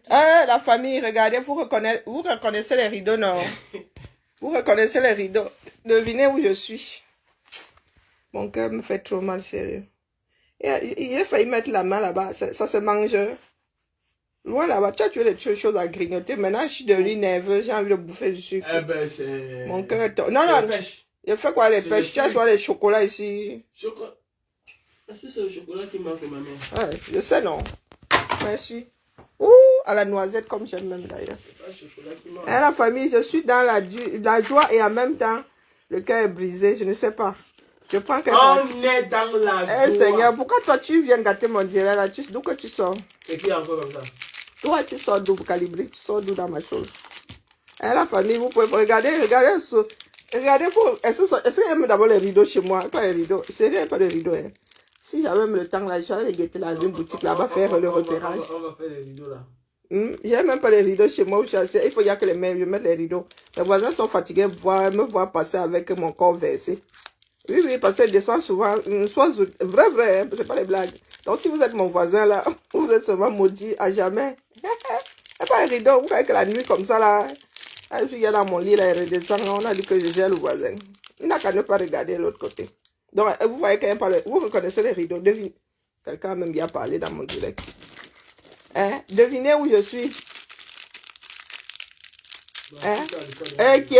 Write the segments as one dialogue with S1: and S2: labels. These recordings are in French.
S1: La famille, regardez, vous reconnaissez les rideaux, non? Vous reconnaissez les rideaux. Devinez où je suis. Mon cœur me fait trop mal, sérieux. Il a failli mettre la main là-bas. Ça se mange. Loin là-bas, tu as tué les choses à grignoter. Maintenant, je suis devenue nerveuse. J'ai envie de bouffer du sucre.
S2: Eh ben, c'est...
S1: Mon cœur est... Non, non. Il fait quoi les pêches? Tu as soit les chocolats ici.
S2: Chocolat. Est-ce que c'est le chocolat qui manque, ma mère?
S1: Ouais, je sais, non. Merci. Ouh, à la noisette, comme j'aime même d'ailleurs.
S2: C'est pas le chocolat qui manque.
S1: La famille, je suis dans la joie et en même temps, le cœur est brisé. Je ne sais pas. Je prends quelque chose.
S2: On est dans la joie.
S1: Eh Seigneur, pourquoi toi tu viens gâter mon direct là? D'où que tu sors?
S2: C'est qui encore comme ça?
S1: Toi, tu sors d'où, Calibré? Tu sors d'où dans ma chose? La famille, vous pouvez regarder. Regardez, est-ce qu'il y a d'abord les rideaux chez moi? Pas les rideaux. C'est rien, pas de rideaux. Hein. Si j'avais même le temps là, j'allais les guetter dans une boutique là-bas, faire le repérage.
S2: On va faire les rideaux là.
S1: Il n'y a même pas les rideaux chez moi où je suis assise. Il faut y a que les mains, je mette les rideaux. Les voisins sont fatigués me voir passer avec mon corps versé. Oui, parce qu'ils descendent souvent, soit vrai, hein, c'est pas les blagues. Donc si vous êtes mon voisin là, vous êtes seulement maudit à jamais. Il n'y a pas un rideau, vous voyez que la nuit comme ça là, je suis dans mon lit là, il redescend, on a dit que je gère le voisin. Il n'a qu'à ne pas regarder de l'autre côté. Donc vous voyez qu'il n'y a pas vous reconnaissez les rideaux, devinez. Quelqu'un a même bien parlé dans mon direct. Hein? Devinez où je suis. Hein? Ok.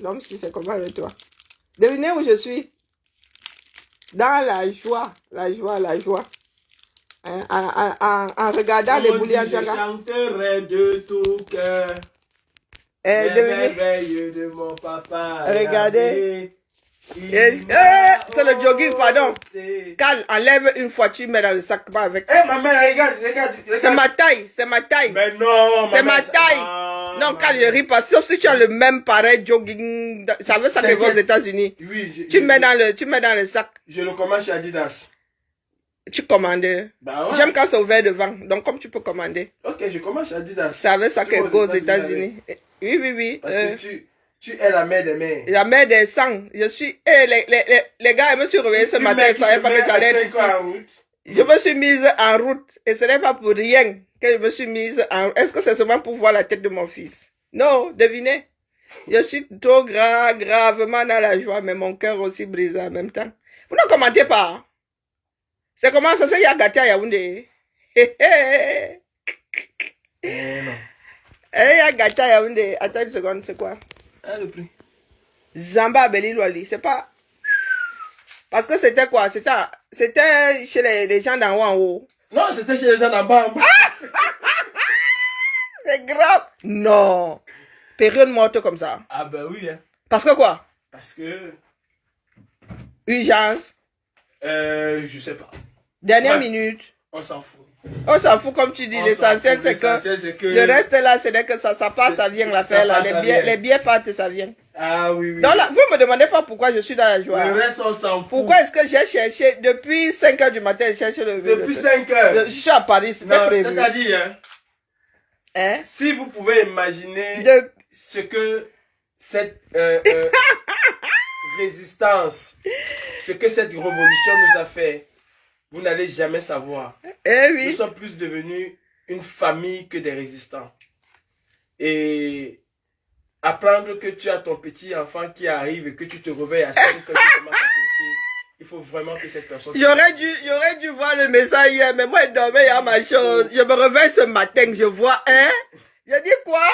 S1: L'homme si c'est comment avec toi. Devinez où je suis. Dans la joie. Hein? En regardant les bouliers en
S2: Je chanterai de tout cœur. Les merveilles de mon papa.
S1: Regardez. C'est le jogging, pardon. Cal, enlève une fois, tu mets dans le sac, pas avec.
S2: Ma mère, regarde.
S1: C'est ma taille.
S2: Mais non,
S1: c'est ma taille. Non, Cal, je ris pas. Sauf si tu as le même pareil jogging. Ça veut ça que va aux États-Unis.
S2: Oui,
S1: tu mets dans le sac.
S2: Je le commande chez Adidas.
S1: Tu commandes.
S2: Bah ouais.
S1: J'aime quand c'est ouvert devant. Donc, comme tu peux commander.
S2: Ok, je commande chez Adidas.
S1: Ça veut ça que va aux États-Unis. Oui.
S2: Parce que tu es la mère des mères.
S1: La mère des sangs. Je suis... les gars, je me suis réveillé ce matin. Ils ne savaient pas que j'allais être ici. Je me suis mise en route. Et ce n'est pas pour rien que je me suis mise en route. Est-ce que c'est seulement pour voir la tête de mon fils? Non, devinez. Je suis trop gravement dans la joie, mais mon cœur aussi brisé en même temps. Vous ne commentez pas. C'est comment ça se fait, il y a gâté à Yaoundé.
S2: Non.
S1: Il y a gâté à Yaoundé. Attends une seconde, c'est quoi?
S2: Le prix.
S1: Zamba Beli Loli, c'est pas... Parce que c'était quoi? C'était chez les gens d'en haut en haut.
S2: Non, c'était chez les gens d'en bas.
S1: C'est grave. Non. Période morte comme ça.
S2: Ah ben oui. Hein.
S1: Parce que quoi?
S2: Parce que...
S1: Urgence.
S2: Je sais pas.
S1: Dernière minute.
S2: On s'en fout.
S1: On s'en fout comme tu dis. L'essentiel c'est que... Le reste là, c'est que ça passe, ça vient l'affaire là. Les billets partent et ça vient.
S2: Ah oui.
S1: Donc là, vous me demandez pas pourquoi je suis dans la joie.
S2: Le reste, on s'en fout.
S1: Pourquoi est-ce que j'ai cherché depuis 5 h du matin, j'ai cherché le...
S2: Depuis 5 heures.
S1: Je suis à Paris, c'était prévu.
S2: C'est-à-dire,
S1: hein?
S2: Si vous pouvez imaginer ce que cette résistance, ce que cette révolution nous a fait, vous n'allez jamais savoir.
S1: Eh oui.
S2: Nous sommes plus devenus une famille que des résistants. Et apprendre que tu as ton petit enfant qui arrive et que tu te réveilles à 5 heures, que tu commences à chercher, il faut vraiment que cette personne...
S1: J'aurais dû voir le message hier, mais moi je dormais, il y a ma chose. Je me réveille ce matin, je vois, hein? Je dis quoi?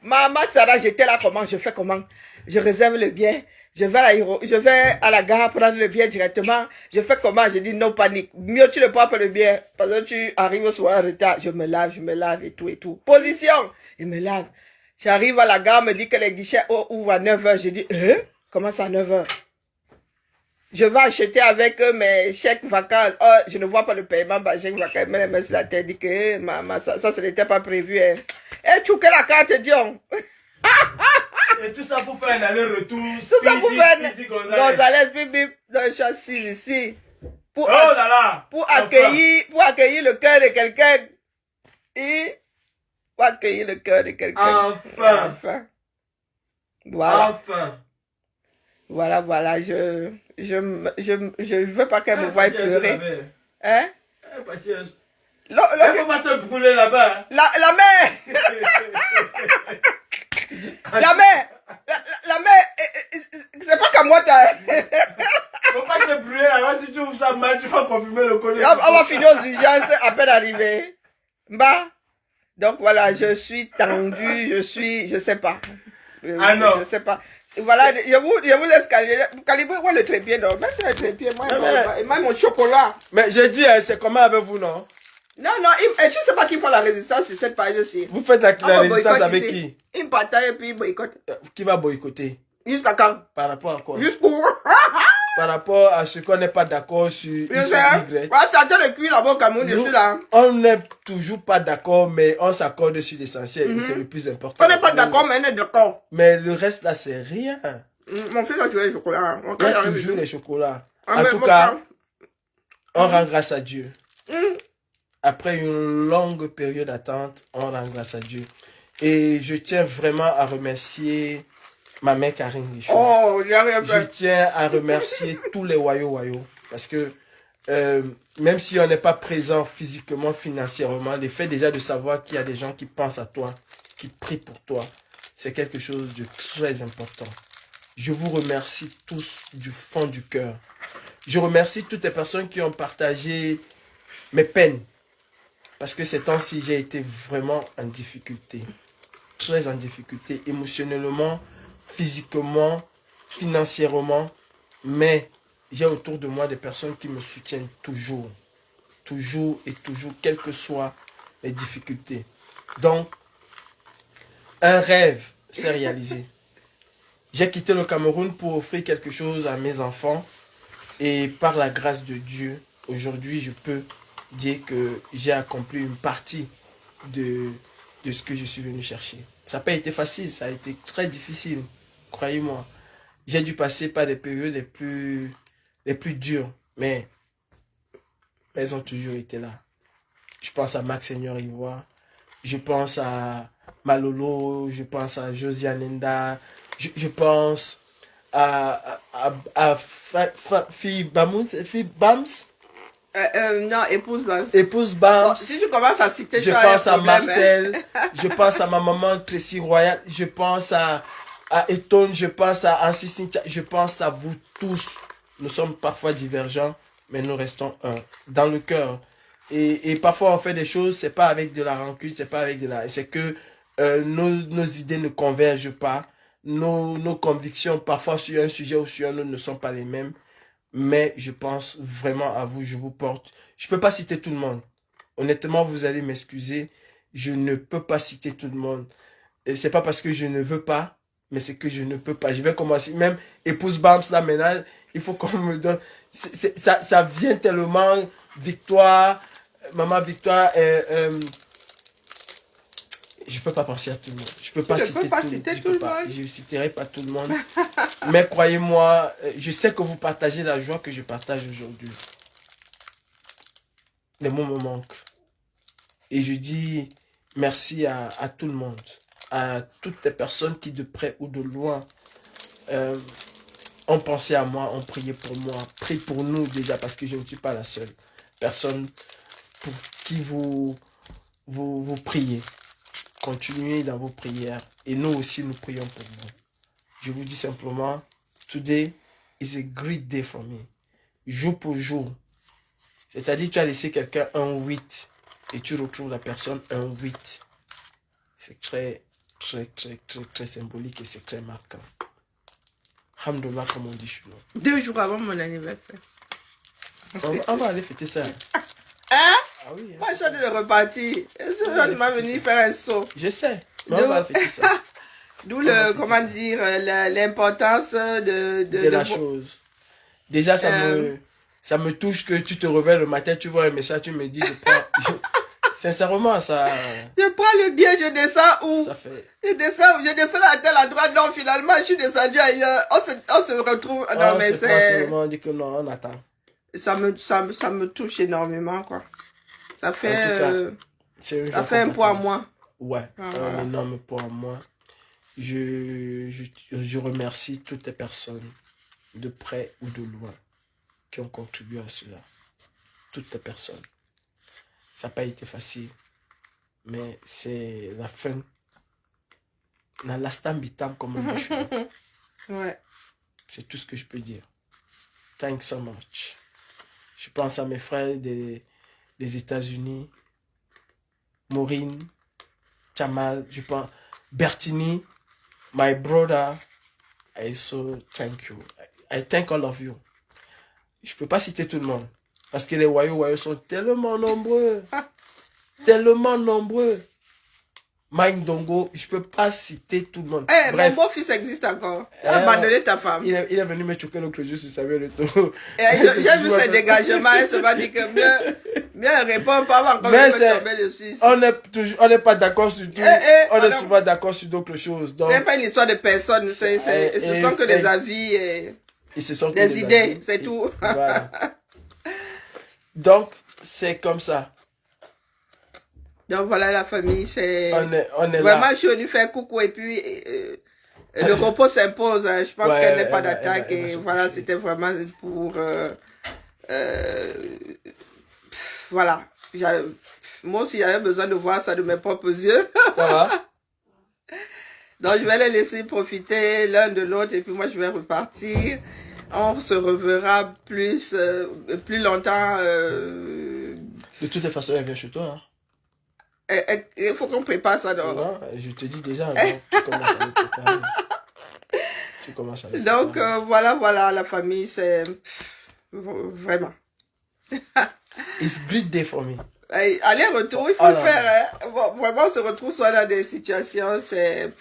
S1: Maman Sarah, j'étais là comment? Je fais comment? Je réserve le billet. Je vais à la gare prendre le billet directement. Je fais comment? Je dis non panique. Mieux tu ne prends pas le billet. Parce que tu arrives soir en retard. Je me lave et tout. Position. Je me lave. J'arrive à la gare, me dit que les guichets ouvrent à 9 h. Je dis, comment ça à 9 h? Je vais acheter avec mes chèques vacances. Oh, je ne vois pas le paiement par chèque vacances. Mais elle sur la tête dit que maman, ça ce n'était pas prévu. Hein. Tu que la carte, Dion. Et tout ça pour faire un aller-retour. Tout ça pour faire un Gonzalez, bip. Donc, je suis assise ici. Pour accueillir le cœur de quelqu'un. Et pour accueillir le cœur de quelqu'un.
S2: Enfin.
S1: Voilà.
S2: Enfin.
S1: Voilà. Je veux pas qu'elle me voie pleurer. Hein?
S2: Il ne faut pas te brûler là-bas. Hein.
S1: La mère. La mère, c'est pas qu'à moi,
S2: Faut pas te brûler là-bas, si tu ouvres ça mal, tu vas confirmer le code.
S1: On va finir aux urgences à peine arrivé. Bah, donc voilà, je suis tendue, je sais pas.
S2: Non.
S1: Je sais pas. Voilà, je vous laisse calibrer moi, le trépied, non. Même si le trépied, moi, même mon chocolat.
S2: Mais j'ai dit, c'est comment avec vous, non?
S1: Non, et tu sais pas qui font la résistance sur cette page-ci.
S2: Vous faites la résistance avec
S1: ici. Qui? Ils bataillent et puis ils boycottent.
S2: Qui va boycotter?
S1: Jusqu'à quand?
S2: Par rapport à quoi?
S1: Jusqu'où?
S2: Par rapport à ce qu'on n'est pas d'accord sur Y.
S1: Ouais, c'est en train de cuire là-bas au Cameroun, je suis là.
S2: On n'est toujours pas d'accord, mais on s'accorde sur l'essentiel et c'est le plus important.
S1: On n'est pas d'accord, mais on est d'accord.
S2: Mais le reste là, c'est rien.
S1: Mon fils a joué les chocolats.
S2: Il y a toujours les chocolats. En tout cas, on rend grâce à Dieu. Après une longue période d'attente, on rend grâce à Dieu. Et je tiens vraiment à remercier ma mère Karine Richaud.
S1: Oh, j'ai rien fait.
S2: Je tiens à remercier tous les Wayo. Parce que même si on n'est pas présent physiquement, financièrement, le fait déjà de savoir qu'il y a des gens qui pensent à toi, qui prient pour toi, c'est quelque chose de très important. Je vous remercie tous du fond du cœur. Je remercie toutes les personnes qui ont partagé mes peines. Parce que ces temps-ci, j'ai été vraiment en difficulté. Très en difficulté, émotionnellement, physiquement, financièrement. Mais j'ai autour de moi des personnes qui me soutiennent toujours. Toujours et toujours, quelles que soient les difficultés. Donc, un rêve s'est réalisé. J'ai quitté le Cameroun pour offrir quelque chose à mes enfants. Et par la grâce de Dieu, aujourd'hui, je peux dire que j'ai accompli une partie de ce que je suis venu chercher. Ça n'a pas été facile, ça a été très difficile, croyez-moi. J'ai dû passer par des périodes les plus dures, mais elles ont toujours été là. Je pense à Max Seigneur Ivoire, je pense à Malolo, je pense à Josiane Nenda, je pense à Fille Bams.
S1: Non, épouse Bams.
S2: Épouse Bams.
S1: Bon, si tu commences à citer,
S2: je pense à Marcel, je pense à ma maman Tracy Royal, je pense à Eton, je pense à Ansi Cynthia, je pense à vous tous. Nous sommes parfois divergents, mais nous restons un dans le cœur. Et parfois on fait des choses, c'est pas avec de la rancune, c'est pas avec de la... C'est que nos idées ne convergent pas, nos convictions parfois sur un sujet ou sur un autre ne sont pas les mêmes. Mais je pense vraiment à vous, je vous porte. Je ne peux pas citer tout le monde. Honnêtement, vous allez m'excuser. Je ne peux pas citer tout le monde. Et c'est pas parce que je ne veux pas, mais c'est que je ne peux pas. Je vais commencer. Même épouse Bams, là, maintenant, il faut qu'on me donne. Ça vient tellement. Victoire, maman Victoire, je peux pas penser à tout le monde. Je peux pas citer tout le monde. Je ne citerai pas tout le monde. Mais croyez-moi, je sais que vous partagez la joie que je partage aujourd'hui. Les mots me manquent. Et je dis merci à tout le monde. À toutes les personnes qui de près ou de loin ont pensé à moi, ont prié pour moi. Prient pour nous déjà parce que je ne suis pas la seule personne pour qui vous priez. Continuez dans vos prières. Et nous aussi, nous prions pour vous. Je vous dis simplement, today is a great day for me. Jour pour jour. C'est-à-dire, tu as laissé quelqu'un un 8 et tu retrouves la personne un 8. C'est très, très, très, très, très symbolique et c'est très marquant. Alhamdoulilah, comme on dit chez nous.
S1: 2 jours avant mon anniversaire.
S2: On va aller fêter ça.
S1: Hein?
S2: Ah oui, hein.
S1: Moi, je suis en train de repartir. Je m'a venu faire un saut.
S2: Je sais, mais on va fêter ça.
S1: D'où comment dire, l'importance de
S2: la chose. Déjà, ça me touche que tu te réveilles le matin, tu vois un message, tu me dis, sincèrement, ça...
S1: Je prends le billet, je descends où?
S2: Ça fait...
S1: Je descends à tel endroit, non, finalement, je suis descendu ailleurs. On se retrouve. Non, mais c'est...
S2: On dit que non, on attend.
S1: Ça me touche énormément, quoi. Ça fait...
S2: En tout cas,
S1: ça fait un poids à moi.
S2: Ouais, un énorme poids à moi. Je remercie toutes les personnes, de près ou de loin, qui ont contribué à cela. Toutes les personnes. Ça n'a pas été facile. Mais c'est la fin. Na lastam bitam, comme on dit chez nous.
S1: Ouais.
S2: C'est tout ce que je peux dire. Thanks so much. Je pense à mes frères des États-Unis. Maureen, Jamal, je pense, Bertini, my brother. I so thank you. I thank all of you. Je peux pas citer tout le monde. Parce que les voyous sont tellement nombreux. Tellement nombreux. Mike Dongo, je peux pas citer tout le monde.
S1: Hey,
S2: bref.
S1: Mon beau-fils existe encore. Tu as abandonné ta femme.
S2: Il est venu me choquer l'autre jour sur Samuel Le Tour.
S1: J'ai vu ses dégagements. Elle se va dire que mieux répondre pas avant qu'on me tomber dessus.
S2: On n'est pas d'accord sur tout. On est souvent d'accord sur d'autres choses.
S1: C'est pas une histoire de personne. Ce sont que des avis et des idées. C'est tout.
S2: Voilà. Donc, c'est comme ça.
S1: Donc voilà la famille, c'est
S2: on est
S1: vraiment
S2: là.
S1: Je suis venu faire coucou et puis le repos s'impose. Je pense qu'elle n'est pas d'attaque et voilà, c'était vraiment pour voilà. Moi aussi j'avais besoin de voir ça de mes propres yeux.
S2: Ça va?
S1: Donc je vais les laisser profiter l'un de l'autre et puis moi je vais repartir. On se reverra plus longtemps.
S2: De toutes les façons, elle vient chez toi. Hein.
S1: Il faut qu'on prépare ça.
S2: Non, je te dis déjà, donc, tu commences à le préparer. Tu commences à le préparer.
S1: Donc, voilà, la famille, c'est vraiment.
S2: It's a great day for me.
S1: Aller-retour, il faut le faire. Hein. Vraiment, on se retrouve soit dans des situations, c'est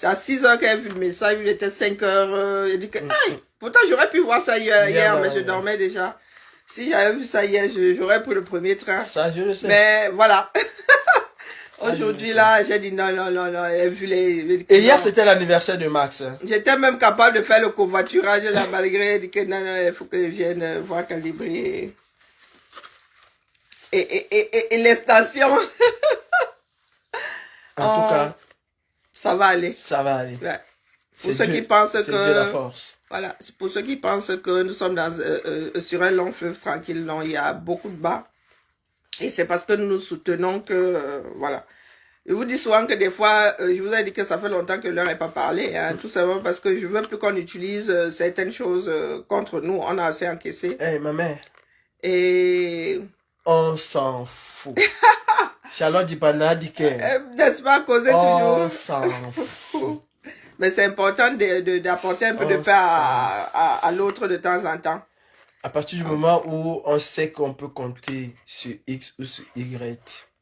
S1: à 6 heures qu'elle a vu le message, il était 5 heures. Il dit que, pourtant, j'aurais pu voir ça hier, mais je dormais déjà. Si j'avais vu ça hier, j'aurais pris le premier train. Ça, je le sais. Mais voilà. Aujourd'hui, là, j'ai dit non. J'ai vu
S2: et hier, c'était l'anniversaire de Max. Hein.
S1: J'étais même capable de faire le covoiturage là, malgré que non, il faut que je vienne voir Calibri. Et les stations.
S2: En tout cas,
S1: ça va aller.
S2: Ça va aller.
S1: Ouais. Pour ceux qui pensent que...
S2: C'est Dieu la force.
S1: Voilà, c'est pour ceux qui pensent que nous sommes sur un long fleuve tranquille. Non, il y a beaucoup de bas. Et c'est parce que nous nous soutenons que... voilà. Je vous dis souvent que des fois, je vous ai dit que ça fait longtemps que l'heure n'est pas parlé. Hein, tout simplement parce que je veux plus qu'on utilise certaines choses contre nous. On a assez encaissé.
S2: Hey, ma mère.
S1: Et...
S2: on s'en fout. Charlotte Dipana dit que...
S1: N'est-ce pas, causer toujours.
S2: On s'en fout.
S1: Mais c'est important d'apporter un peu de paix à l'autre de temps en temps.
S2: À partir du moment où on sait qu'on peut compter sur X ou sur Y,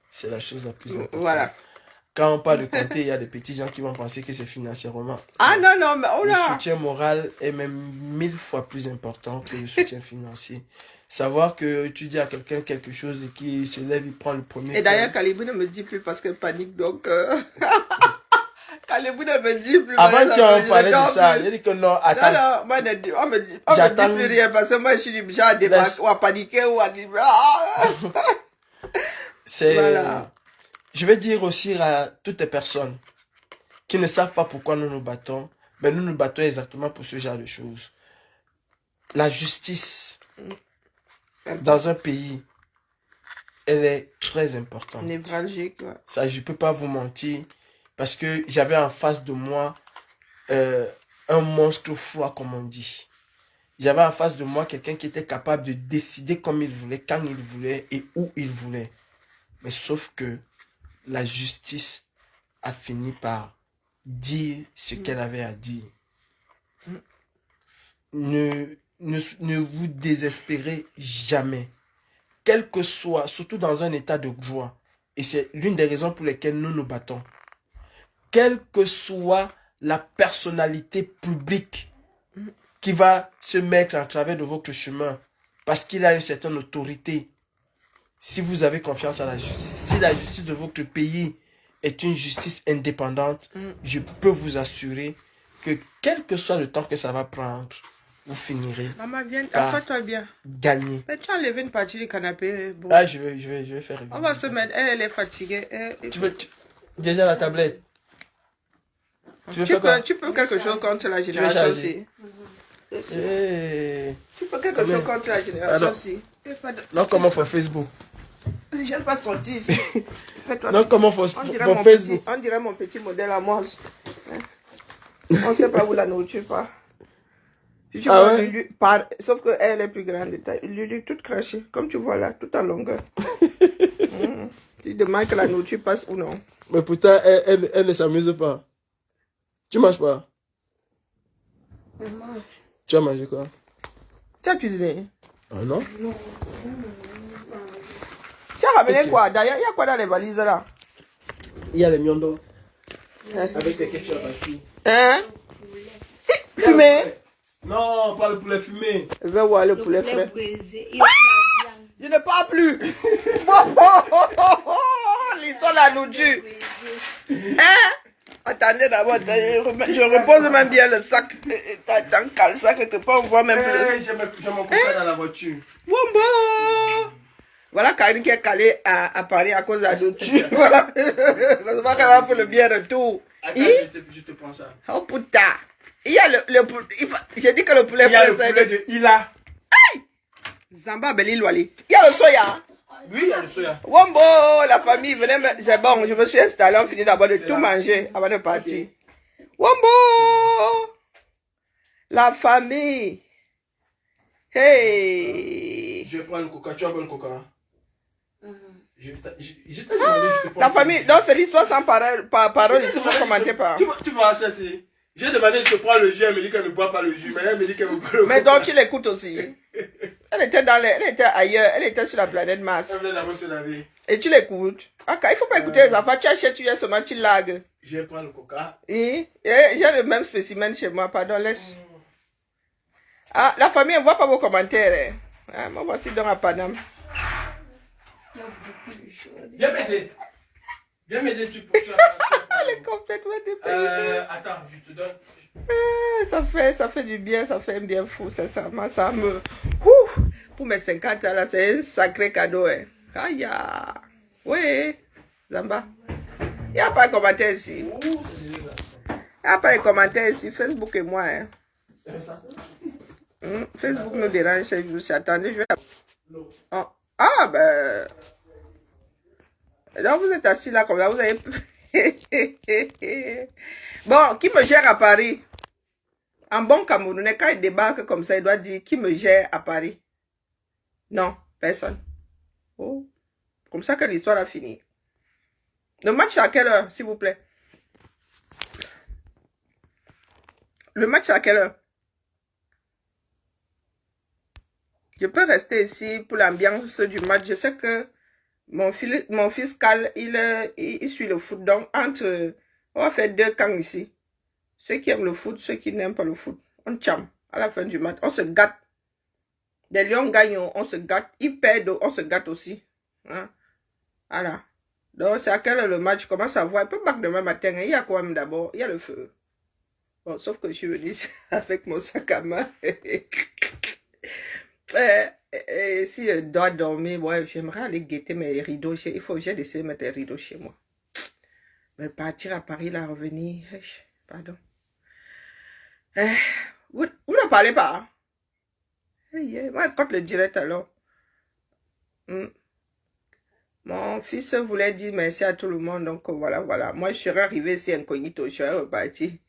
S2: c'est la chose la plus importante. Voilà. Quand on parle de compter, il y a des petits gens qui vont penser que c'est financièrement.
S1: Ah non, mais oh là.
S2: Le soutien moral est même 1000 fois plus important que le soutien financier. Savoir que tu dis à quelqu'un quelque chose et qu'il se lève, il prend le premier.
S1: Et d'ailleurs, Calibri ne me dit plus parce qu'elle panique, donc... Calibri ne me dit plus.
S2: Avant, tu en parlais de ça. Il dit que non, attends.
S1: Non, moi, on me dit plus rien parce que moi, je suis déjà à débattre ou à paniquer ou à dire...
S2: C'est... Voilà. Je vais dire aussi à toutes les personnes qui ne savent pas pourquoi nous nous battons, mais nous nous battons exactement pour ce genre de choses. La justice dans un pays, elle est très importante.
S1: Névralgique, ouais.
S2: Ça, je ne peux pas vous mentir, parce que j'avais en face de moi un monstre froid, comme on dit. J'avais en face de moi quelqu'un qui était capable de décider comme il voulait, quand il voulait et où il voulait. Mais sauf que la justice a fini par dire ce qu'elle avait à dire. Ne vous désespérez jamais. Quel que soit, surtout dans un état de joie, et c'est l'une des raisons pour lesquelles nous nous battons. Quelle que soit la personnalité publique qui va se mettre en travers de votre chemin, parce qu'il a une certaine autorité, si vous avez confiance à la justice, si la justice de votre pays est une justice indépendante, je peux vous assurer que quel que soit le temps que ça va prendre, vous finirez.
S1: Maman, viens, assois-toi bien.
S2: Gagner.
S1: Mais tu as enlevé une partie du canapé. Bon.
S2: Ah, je vais faire.
S1: On va se mettre. Elle est fatiguée.
S2: Déjà la tablette.
S1: Tu peux quelque chose contre la génération aussi. Tu peux quelque chose contre la génération aussi.
S2: Non, comment pour Facebook?
S1: Je n'ai pas sorti ici.
S2: Non, comment faut Facebook?
S1: On dirait mon petit modèle à moi. On ne sait pas où la nourriture part. Si tu vois
S2: ouais?
S1: Lulu, sauf qu'elle est plus grande de taille. Lulu, toute crachée, comme tu vois là, tout en longueur. Tu demandes que la nourriture passe ou non.
S2: Mais pourtant, elle ne s'amuse pas. Tu manges pas?
S3: Je mange.
S2: Tu as mangé quoi?
S1: Tu as cuisiné?
S2: Ah non?
S3: Non.
S1: Tu as ramené quoi? D'ailleurs, il y a quoi dans les valises là?
S2: Il y a les miondos. Avec les ketchup aussi.
S1: Hein? Fumé?
S2: Non, pas le poulet fumé.
S1: Je vais voir le poulet frais.
S3: Brisé. Il y a la viande.
S1: Je ne parle plus. L'histoire de la nourriture. Hein? Attendez d'abord, je repose même bien le sac. T'en cales ça quelque part, on voit même plus.
S2: J'ai mon copain dans la voiture.
S1: Wombo! Voilà Karine qui est calée à Paris à cause de la nourriture. Voilà. Heureusement qu'elle va faire le bien retour.
S2: Attends, je te prends ça.
S1: Oh putain! Il y a le poulet. J'ai dit que le poulet
S2: Il y a le
S1: français.
S2: poulet de Ila.
S1: Zamba Beli Loali. Il y a le soya.
S2: Oui, il y a le soya.
S1: Wombo, la famille venait me... C'est bon, je me suis installé, on finit d'abord de tout manger avant de partir. Wombo! La famille. Hey!
S2: Je prends le coca. Tu as le coca? Je t'ai demandé, je te prends.
S1: La famille, donc c'est l'histoire sans parole, ici, vous ne commentez pas.
S2: Tu vois ça, c'est... J'ai demandé, je te prends le jus, elle me dit qu'elle ne boit pas le jus, mais elle me dit qu'elle ne boit le coca.
S1: Mais donc tu l'écoutes aussi. Elle était ailleurs, elle était sur la planète Mars.
S2: Elle voulait d'abord se laver.
S1: Et tu l'écoutes. Ah, il ne faut pas écouter les enfants, tu achètes, tu viens seulement, tu lagues.
S2: Je prends le coca.
S1: Et j'ai le même spécimen chez moi, pardon, laisse. Ah, la famille, on ne voit pas vos commentaires. Hein. Ah, moi, voici donc à Paname.
S3: Il y a beaucoup de choses.
S2: Viens m'aider. Viens m'aider, tu peux.
S1: Elle est complètement dépaysée.
S2: Attends, je te donne.
S1: Ah, ça fait du bien, ça fait un bien fou, sincèrement. Ça me... Ouh, pour mes 50 ans, là, c'est un sacré cadeau. Hein. Aïe, oui, Zamba. Il n'y a pas de commentaires ici. Il n'y a pas de commentaires ici. Facebook et moi. Hein. Facebook nous dérange chaque jour. Attendez, je vais... Oh. Ah, ben... Donc, vous êtes assis là comme ça, vous avez... Bon, qui me gère à Paris? Un bon Camerounais, quand il débarque comme ça, il doit dire qui me gère à Paris? Non, personne. Oh. Comme ça que l'histoire a fini. Le match à quelle heure, s'il vous plaît? Le match à quelle heure? Je peux rester ici pour l'ambiance du match. Je sais que mon fils Cal, il suit le foot. Donc, on va faire 2 camps ici. Ceux qui aiment le foot, ceux qui n'aiment pas le foot. On chame à la fin du match. On se gâte. Les Lions gagnent, on se gâte. Ils perdent, on se gâte aussi. Hein? Voilà. Donc, c'est à quelle heure le match? Je commence à voir. Il peut pas que demain matin. Hein. Il y a quoi même d'abord? Il y a le feu. Bon, sauf que je suis venue avec mon sac à main. Si je dois dormir, ouais, j'aimerais aller guetter mes rideaux. Il faut que j'ai décidé de mettre les rideaux chez moi. Mais partir à Paris, là, revenir. Pardon. Vous ne parlez pas. Moi, quand le direct alors. Mon fils voulait dire merci à tout le monde. Donc voilà. Moi, je serais arrivé ici incognito. Je serais reparti.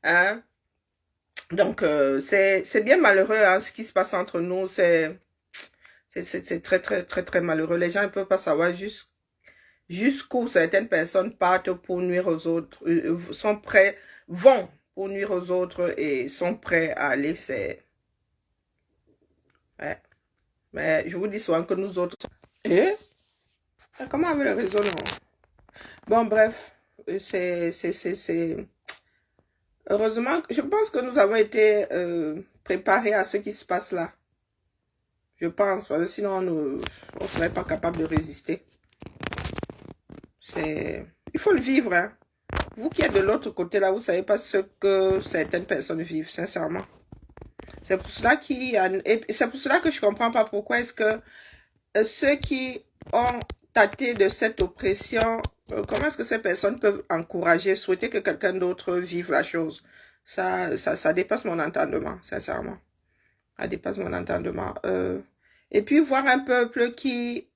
S1: Hein? Donc, c'est bien malheureux hein, ce qui se passe entre nous. C'est très malheureux. Les gens ne peuvent pas savoir jusqu'où certaines personnes partent pour nuire aux autres, vont pour nuire aux autres et sont prêts à aller. Ouais. Mais je vous dis souvent que nous autres... Comment avec le réseau, non? Bon, bref. Heureusement, je pense que nous avons été préparés à ce qui se passe là. Je pense, parce que sinon on ne serait pas capable de résister. Il faut le vivre. Hein. Vous qui êtes de l'autre côté là, vous ne savez pas ce que certaines personnes vivent, sincèrement. C'est pour cela que je ne comprends pas pourquoi est-ce que ceux qui ont tâté de cette oppression, comment est-ce que ces personnes peuvent encourager, souhaiter que quelqu'un d'autre vive la chose? Ça dépasse mon entendement, sincèrement. Ça dépasse mon entendement. Et puis voir un peuple qui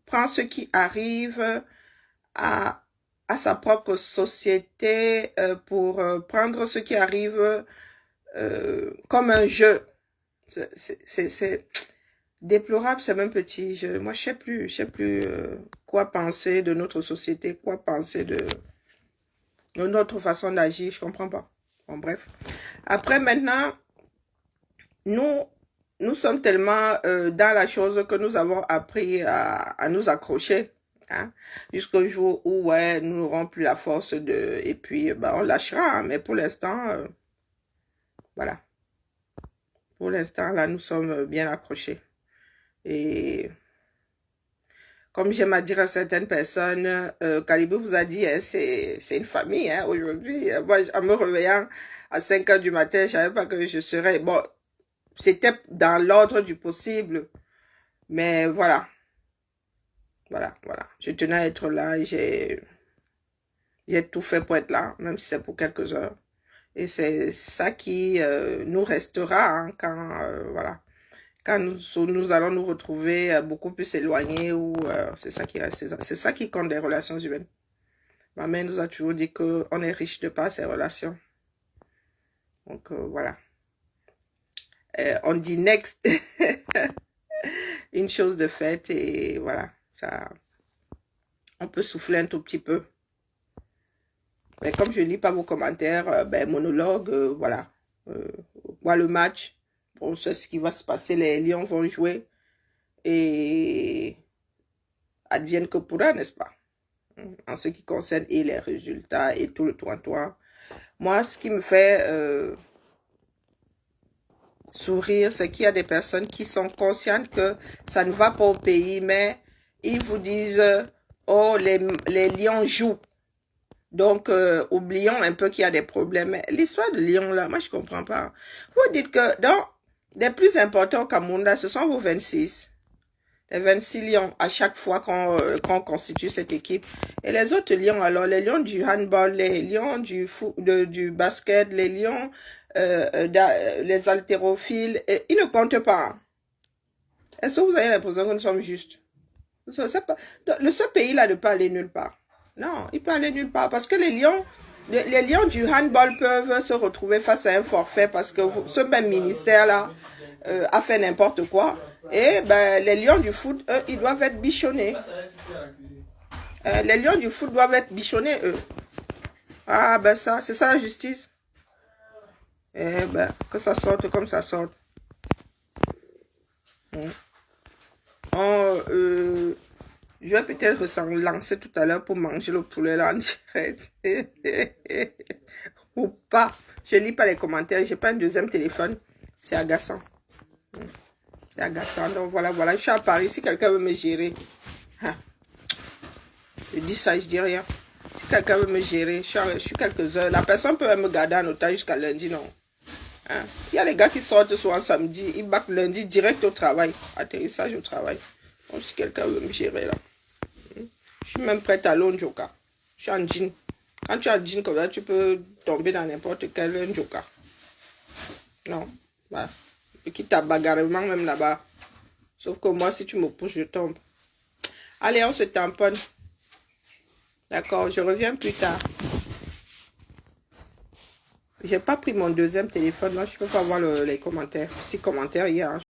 S1: prend ce qui arrive à sa propre société pour prendre ce qui arrive comme un jeu. C'est déplorable, c'est même petit. Moi, je sais plus quoi penser de notre société, quoi penser de notre façon d'agir, je comprends pas. Bon, bref. Après, maintenant, nous sommes tellement dans la chose que nous avons appris à nous accrocher. Hein, jusqu'au jour où ouais, nous n'aurons plus la force de... Et puis, bah, on lâchera. Hein, mais pour l'instant, voilà. Pour l'instant, là, nous sommes bien accrochés. Et comme j'aime à dire à certaines personnes, Calibé vous a dit, hein, c'est une famille hein, aujourd'hui. Moi, en me réveillant à 5 h du matin, je ne savais pas que je serais... Bon, c'était dans l'ordre du possible. Mais voilà. Voilà. Je tenais à être là et j'ai tout fait pour être là, même si c'est pour quelques heures. Et c'est ça qui nous restera hein, quand, voilà. Quand nous allons nous retrouver beaucoup plus éloignés, ou c'est ça qui reste, c'est ça qui compte des relations humaines. Ma mère nous a toujours dit qu'on est riche de par ses relations. Donc voilà. On dit next. Une chose de faite et voilà. Ça, on peut souffler un tout petit peu. Mais comme je lis pas vos commentaires, ben monologue, voilà. Voir le match. On sait ce qui va se passer. Les Lions vont jouer. Et advienne que pourra, n'est-ce pas? En ce qui concerne et les résultats et tout le toit. Moi, ce qui me fait sourire, c'est qu'il y a des personnes qui sont conscientes que ça ne va pas au pays, mais ils vous disent, oh, les Lions jouent. Donc, oublions un peu qu'il y a des problèmes. L'histoire de Lyon, là, moi, je comprends pas. Vous dites que, dans les plus importants au Cameroun, là, ce sont vos 26. Les 26 lions à chaque fois qu'on constitue cette équipe. Et les autres lions, alors, les lions du handball, les lions du basket, les lions, les haltérophiles, ils ne comptent pas. Est-ce que vous avez l'impression que nous sommes justes? Ce pays-là ne peut aller nulle part. Non, il peut aller nulle part parce que les lions du handball peuvent se retrouver face à un forfait parce que ce même ministère-là a fait n'importe quoi. Et ben, les lions du foot, eux, ils doivent être bichonnés. Les lions du foot doivent être bichonnés, eux. Ah ben ça, c'est ça la justice. Eh ben, que ça sorte comme ça sorte. Je vais peut-être s'en lancer tout à l'heure pour manger le poulet là en direct. Ou pas. Je lis pas les commentaires. J'ai pas un deuxième téléphone. C'est agaçant. C'est agaçant. Donc voilà. Je suis à Paris. Si quelqu'un veut me gérer. Hein. Je dis ça, je dis rien. Si quelqu'un veut me gérer, je suis quelques heures. La personne peut même me garder en otage jusqu'à lundi, non. Hein. Il y a les gars qui sortent souvent samedi. Ils battent lundi direct au travail. Atterrissage au travail. Donc si quelqu'un veut me gérer là. Je suis même prête à aller au Njoka. Je suis en jean. Quand tu es en jean comme ça, tu peux tomber dans n'importe quel Njoka. Non. Bah, quitte à bagarrement même là-bas. Sauf que moi, si tu me pousses, je tombe. Allez, on se tamponne. D'accord, je reviens plus tard. J'ai pas pris mon deuxième téléphone. Là, je peux pas voir les commentaires. 6 commentaires hier.